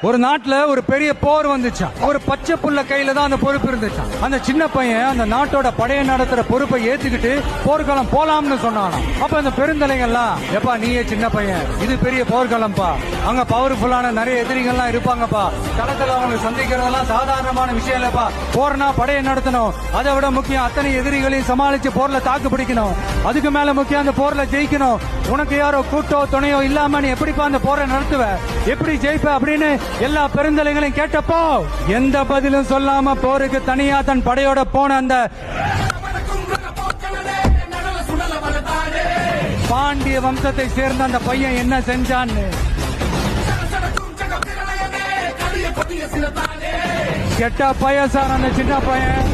ஒரு நாட்டுல ஒரு பெரிய போர் வந்துச்சான். ஒரு பச்சை புள்ள கையில தான் அந்த பொறுப்பு இருந்துச்சான். அந்த சின்ன பையன் அந்த நாட்டோட படையை நடத்துற பொறுப்பை ஏத்துக்கிட்டு போர்க்களம் போலாம்னு சொன்னானாம். அப்ப அந்த பெருந்தலைங்கள்லாம், எப்பா நீயே சின்ன பையன், இது பெரிய போர்க்களம்பா, அங்க பவர்ஃபுல்லான நிறைய எதிரிகள்லாம் இருப்பாங்கப்பா, களத்துல அவங்க சந்திக்கிறதெல்லாம் சாதாரணமான விஷயம் இல்லப்பா, போர்னா படையை நடத்தணும், அதை விட முக்கியம் அத்தனை எதிரிகளையும் சமாளிச்சு போர்ல தாக்கு பிடிக்கணும், அதுக்கு மேல முக்கியம் அந்த போர்ல ஜெயிக்கணும், உனக்கு யாரோ கூட்டோ துணையோ இல்லாம நீ எப்படிப்பா அந்த போரை நடத்துவ, எப்படி ஜெயிப்ப அப்படின்னு எல்லா பெருந்தலைகளையும் கேட்டப்போ எந்த பதிலும் சொல்லாம போருக்கு தனியா தன் படையோட போன அந்த பாண்டிய வம்சத்தை சேர்ந்த அந்த பையன் என்ன செஞ்சான்னு கெட்ட பையன் அந்த சின்ன பையன்